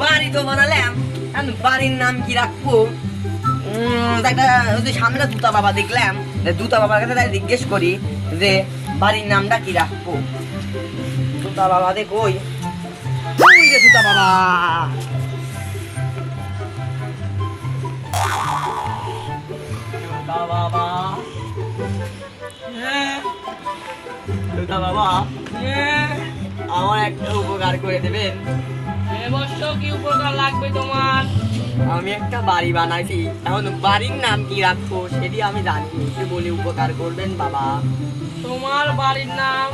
বাড়ি তো বানালাম, এখন বাড়ির নাম কি রাখবো? একটা সামনে দুতা বাবা দেখলাম, দুতা বাবার কাছে তাই জিজ্ঞেস করি যে বাড়ির নামটা কি রাখবো। দুতা বাবা দেখ ওই রে দুতা বাবা। দুতা বাবা, দুতা বাবা, আমার একটা উপকার করে দেবেন? অবশ্য কি উপকার লাগবে তোমার? আমি একটা বাড়ি বানাইছি, এখন বাড়ির নাম কি রাখবো সেটি আমি জানি, একটু বলে উপকার করবেন বাবা। তোমার বাড়ির নাম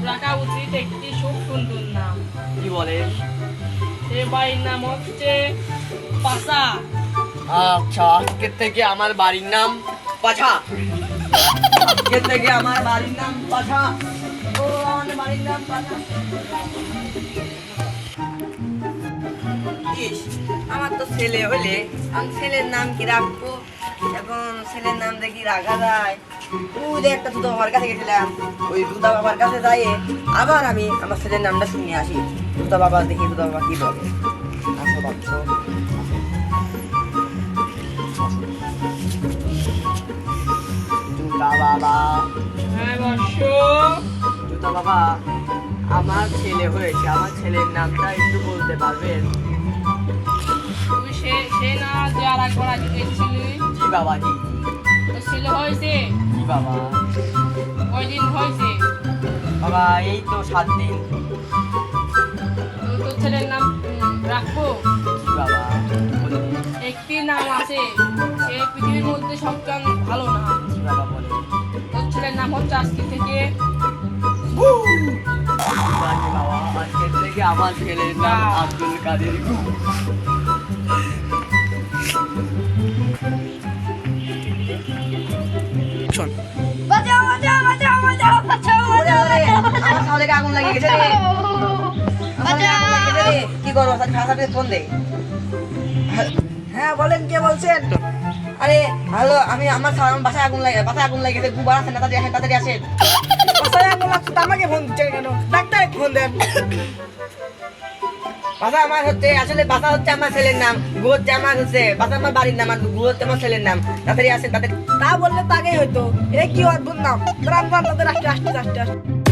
রাখা উচিত একটি খুব সুন্দর নাম। কি বলেন? সে বাড়ির নাম হচ্ছে পাশা। আচ্ছা, আজকের থেকে আমার বাড়ির নাম পাছা। আজকের থেকে আমার বাড়ির নাম পাছা। ও আমার বাড়ির নাম পাছা। ইস, আমার তো ছেলে হলে আমি ছেলের নাম কি রাখবো? এখন ছেলের নাম দেখি রাখা যায়। ওই যে একটা দুধা বাবার কাছে গেছিলাম, ওই দুধা বাবার কাছে যাই আবার আমি আমার ছেলের নামটা শুনে আসি। দুধা বাবা দেখি দুধা বাবা কি বলে। আসো বাচ্চ, দুধা বাবা। হ্যাঁ বর্ষ। দুধা বাবা, আমার ছেলে হয়েছে, আমার ছেলের নামটা একটু বলতে পারবেন? তুই সে না যে আর একবার আগে দেখছিলি? জি বাবা, জি। তোর ছেলে হয়েছে? জি বাবা। কয়দিন হয়েছে? বাবা এই তো 7 দিন। তোর ছেলের নাম রাখবো? জি বাবা। একটি নাম আছে, সে পৃথিবীর মধ্যে সবচেয়ে ভালো নাম। জি বাবা বলে। তোর ছেলের নাম হচ্ছে আজকে থেকে বাবা, আজকের থেকে আমার ছেলের নাম আব্দুল কাদের। বাঁচাও বাঁচাও বাঁচাও বাঁচাও বাঁচাও আমার সামনে আগুন লাগিয়ে গেছে রে। আমার সামনে আগুন লাগিয়ে গেছে রে। কি করবো? ফাঁসাতে ফোন দে। হ্যাঁ বলেন, কে বলছেন? আরে হ্যালো, আমি আমার বাসায় আগুন লাগে, বাসায় আগুন লাগে গেছে, গুবার আছে না, তাড়াতাড়ি আসেন। বাসায় আগুন লাগছে তো আমাকে ফোন দিচ্ছেন কেন? ডাক্তার ফোন দেন। বাসা আমার হচ্ছে, আসলে বাসা হচ্ছে আমার ছেলের নাম, গু হচ্ছে আমার হচ্ছে, বাসা আমার বাড়ির নাম, আর গু হচ্ছে আমার ছেলের নাম। তাড়াতাড়ি আসেন, তাড়াতাড়ি। তা বললে তো আগেই হয়তো। এ কি অদ্ভুত নাম! রাম রাম তাদের আসতে আসতে আসতে আসতে